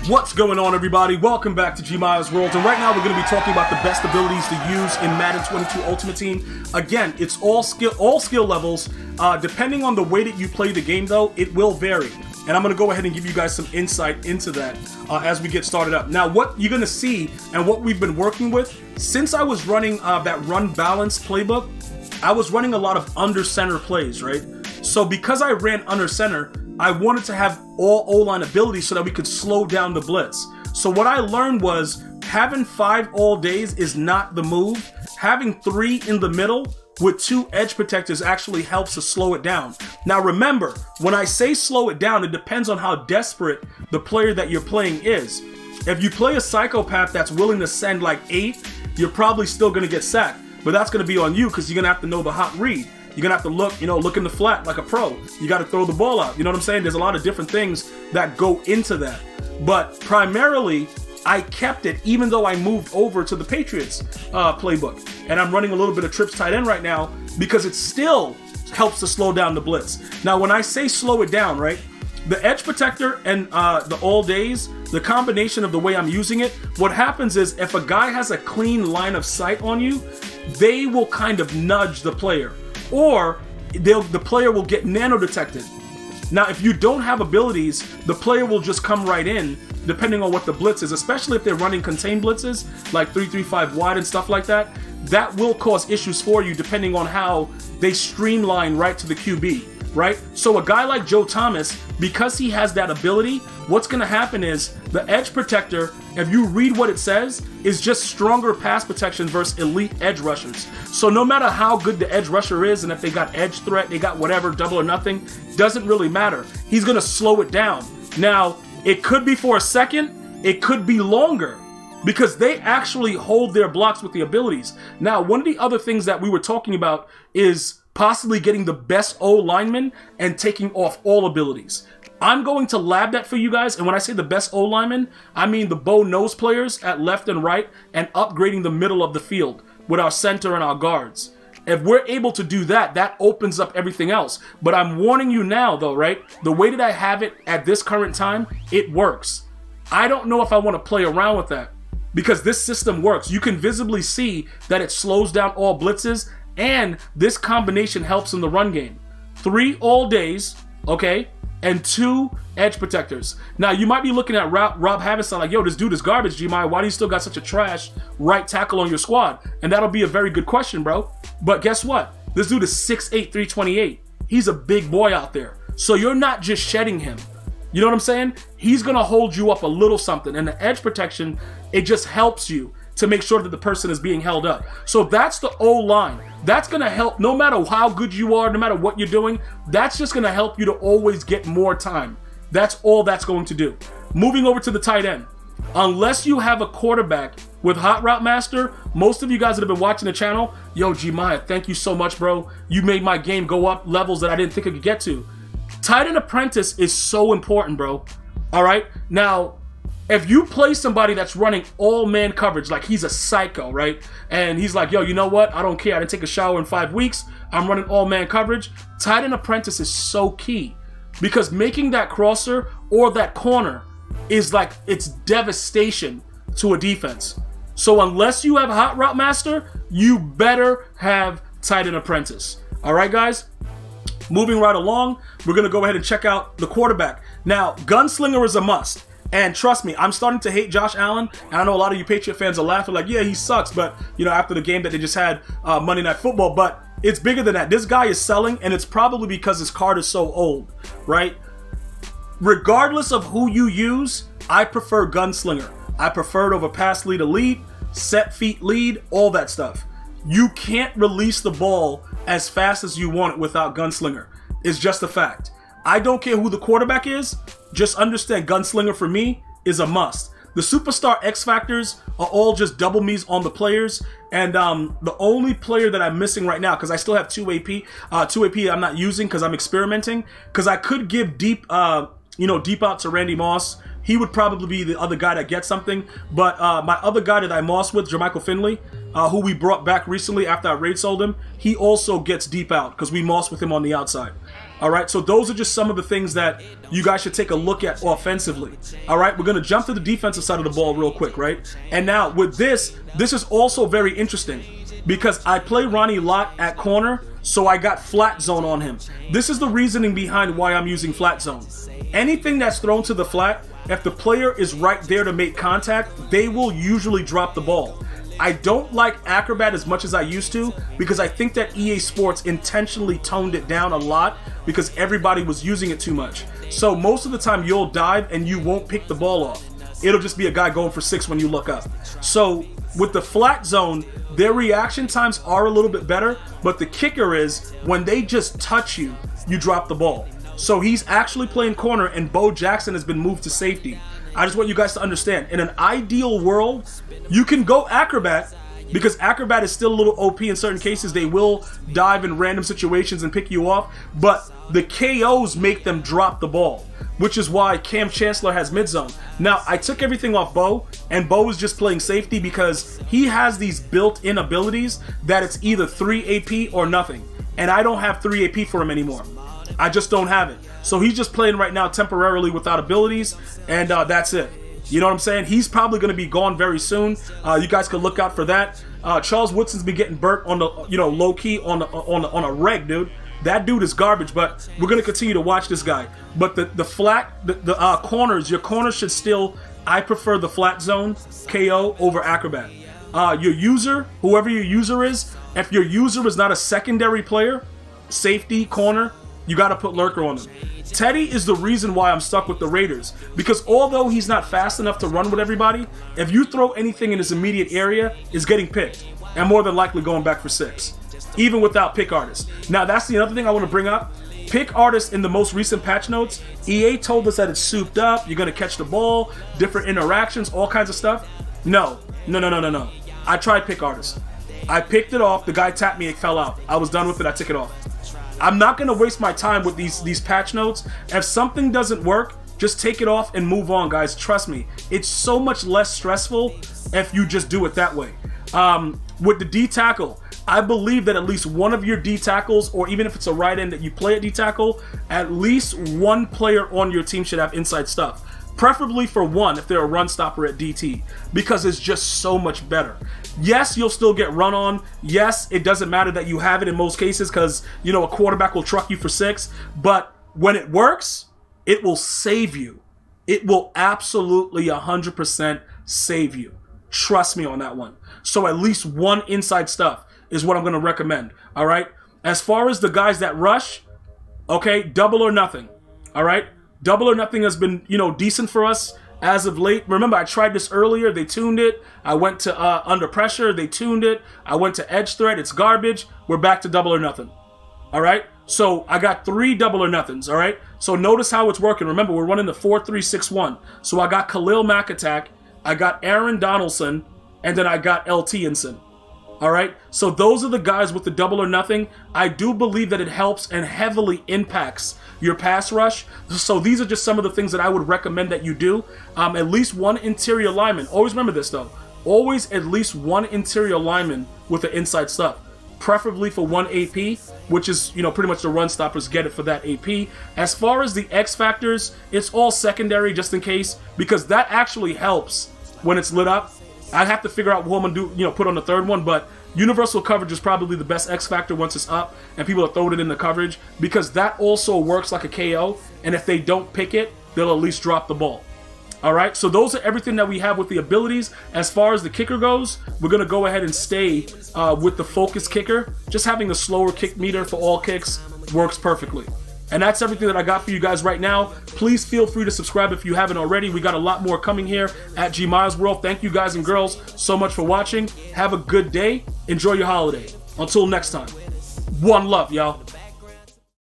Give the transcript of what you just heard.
What's going on, everybody? Welcome back to GmiasWorld, and right now we're going to be talking about the best abilities to use in Madden 22 Ultimate Team. Again, it's all skill levels. Depending on the way that you play the game, though, it will vary. And I'm going to go ahead and give you guys some insight into that as we get started up. Now, what you're going to see and what we've been working with, since I was running that run balance playbook, I was running a lot of under center plays, right? So because I ran under center, I wanted to have all O-line abilities so that we could slow down the blitz. So what I learned was having 5 all days is not the move. Having 3 in the middle with 2 edge protectors actually helps to slow it down. Now remember, when I say slow it down, it depends on how desperate the player that you're playing is. If you play a psychopath that's willing to send like 8, you're probably still going to get sacked. But that's going to be on you because you're going to have to know the hot read. You're going to have to look, look in the flat like a pro. You got to throw the ball out. You know what I'm saying? There's a lot of different things that go into that. But primarily, I kept it even though I moved over to the Patriots playbook. And I'm running a little bit of trips tight end right now because it still helps to slow down the blitz. Now, when I say slow it down, right? The edge protector and the all days, the combination of the way I'm using it, what happens is if a guy has a clean line of sight on you, they will kind of nudge the player. Or the player will get nano detected. Now, if you don't have abilities, the player will just come right in, depending on what the blitz is, especially if they're running contained blitzes, like 3-3-5 wide and stuff like that. That will cause issues for you depending on how they streamline right to the QB, right? So a guy like Joe Thomas, because he has that ability, what's going to happen is the edge protector, if you read what it says, is just stronger pass protection versus elite edge rushers. So no matter how good the edge rusher is, and if they got edge threat, they got whatever, double or nothing, doesn't really matter. He's going to slow it down. Now, it could be for a second, it could be longer, because they actually hold their blocks with the abilities. Now, one of the other things that we were talking about is possibly getting the best O lineman and taking off all abilities. I'm going to lab that for you guys, and when I say the best O lineman, I mean the bow nose players at left and right and upgrading the middle of the field with our center and our guards. If we're able to do that, that opens up everything else. But I'm warning you now, though, right? The way that I have it at this current time, it works. I don't know if I want to play around with that because this system works. You can visibly see that it slows down all blitzes, and this combination helps in the run game. 3 all days, okay, and 2 edge protectors. Now, you might be looking at Rob Havison like, yo, this dude is garbage, Gmi. Why do you still got such a trash right tackle on your squad? And that'll be a very good question, bro. But guess what? This dude is 6'8", 328. He's a big boy out there. So you're not just shedding him. You know what I'm saying? He's going to hold you up a little something. And the edge protection, it just helps you to make sure that the person is being held up. So that's the O-line. That's going to help no matter how good you are, no matter what you're doing. That's just going to help you to always get more time. That's all that's going to do. Moving over to the tight end. Unless you have a quarterback with Hot Route Master, most of you guys that have been watching the channel, yo, Gmias, thank you so much, bro. You made my game go up levels that I didn't think I could get to. Tight end apprentice is so important, bro. All right? Now, if you play somebody that's running all man coverage, like he's a psycho, right? And he's like, yo, you know what? I don't care. I didn't take a shower in 5 weeks. I'm running all man coverage. Tight end apprentice is so key because making that crosser or that corner is like, it's devastation to a defense. So unless you have Hot Route Master, you better have tight end apprentice. All right, guys? Moving right along, we're going to go ahead and check out the quarterback. Now, Gunslinger is a must. And trust me, I'm starting to hate Josh Allen, and I know a lot of you Patriot fans are laughing like, yeah, he sucks, but, after the game that they just had Monday Night Football, but it's bigger than that. This guy is selling, and it's probably because his card is so old, right? Regardless of who you use, I prefer Gunslinger. I prefer it over pass lead elite, set feet lead, all that stuff. You can't release the ball as fast as you want it without Gunslinger. It's just a fact. I don't care who the quarterback is. Just understand Gunslinger for me is a must. The superstar X factors are all just double me's on the players. And the only player that I'm missing right now, because I still have 2 AP. 2 AP I'm not using because I'm experimenting. Because I could give deep out to Randy Moss. He would probably be the other guy that gets something. But my other guy that I moss with, Jermichael Finley, who we brought back recently after I raid sold him, he also gets deep out because we moss with him on the outside. All right, so those are just some of the things that you guys should take a look at offensively. All right, we're going to jump to the defensive side of the ball real quick, right? And now with this is also very interesting because I play Ronnie Lott at corner, so I got flat zone on him. This is the reasoning behind why I'm using flat zone. Anything that's thrown to the flat, if the player is right there to make contact, they will usually drop the ball. I don't like Acrobat as much as I used to because I think that EA Sports intentionally toned it down a lot because everybody was using it too much. So most of the time you'll dive and you won't pick the ball off. It'll just be a guy going for 6 when you look up. So with the flat zone, their reaction times are a little bit better, but the kicker is when they just touch you, you drop the ball. So he's actually playing corner and Bo Jackson has been moved to safety. I just want you guys to understand, in an ideal world, you can go Acrobat because Acrobat is still a little OP in certain cases. They will dive in random situations and pick you off, but the KOs make them drop the ball, which is why Cam Chancellor has mid-zone. Now, I took everything off Bo, and Bo is just playing safety because he has these built-in abilities that it's either 3 AP or nothing, and I don't have 3 AP for him anymore. I just don't have it. So he's just playing right now temporarily without abilities, and that's it. You know what I'm saying? He's probably going to be gone very soon. You guys can look out for that. Charles Woodson's been getting burnt on the, low key on a reg, dude. That dude is garbage, but we're going to continue to watch this guy. But the corners, your corners should still, I prefer the flat zone KO over Acrobat. Your user, whoever your user is, if your user is not a secondary player, safety, corner, you got to put Lurker on him. Teddy is the reason why I'm stuck with the Raiders, because although he's not fast enough to run with everybody, if you throw anything in his immediate area, is getting picked, and more than likely going back for 6, even without pick artists. Now that's the other thing I want to bring up. Pick artists in the most recent patch notes, EA told us that it's souped up, you're going to catch the ball, different interactions, all kinds of stuff. No. I tried pick artists. I picked it off, the guy tapped me, it fell out. I was done with it, I took it off. I'm not going to waste my time with these patch notes. If something doesn't work, just take it off and move on, guys. Trust me. It's so much less stressful if you just do it that way. With the D-tackle, I believe that at least one of your D-tackles, or even if it's a right end that you play at D-tackle, at least one player on your team should have inside stuff. Preferably for one if they're a run stopper at DT, because it's just so much better. Yes, you'll still get run on. Yes, it doesn't matter that you have it in most cases because, a quarterback will truck you for 6. But when it works, it will save you. It will absolutely 100% save you. Trust me on that one. So at least one inside stuff is what I'm going to recommend. All right. As far as the guys that rush, okay, double or nothing. All right. Double or nothing has been, decent for us as of late. Remember, I tried this earlier. They tuned it. I went to under pressure. They tuned it. I went to edge threat. It's garbage. We're back to double or nothing. All right. So I got 3 double or nothings. All right. So notice how it's working. Remember, we're running the 4-3-6-1. So I got Khalil Mack attack. I got Aaron Donaldson. And then I got LT Inson. All right. So those are the guys with the double or nothing. I do believe that it helps and heavily impacts your pass rush. So these are just some of the things that I would recommend that you do. At least one interior lineman. Always remember this though. Always at least one interior lineman with the inside stuff. Preferably for 1 AP, which is, pretty much the run stoppers get it for that AP. As far as the X factors, it's all secondary just in case, because that actually helps when it's lit up. I'd have to figure out what I'm going to do, put on the third one, but universal coverage is probably the best X factor once it's up and people are throwing it in the coverage, because that also works like a KO, and if they don't pick it, they'll at least drop the ball. All right, so those are everything that we have with the abilities. As far as the kicker goes, we're going to go ahead and stay with the focus kicker. Just having a slower kick meter for all kicks works perfectly. And that's everything that I got for you guys right now. Please feel free to subscribe if you haven't already. We got a lot more coming here at GmiasWorld. Thank you guys and girls so much for watching. Have a good day. Enjoy your holiday. Until next time. One love, y'all.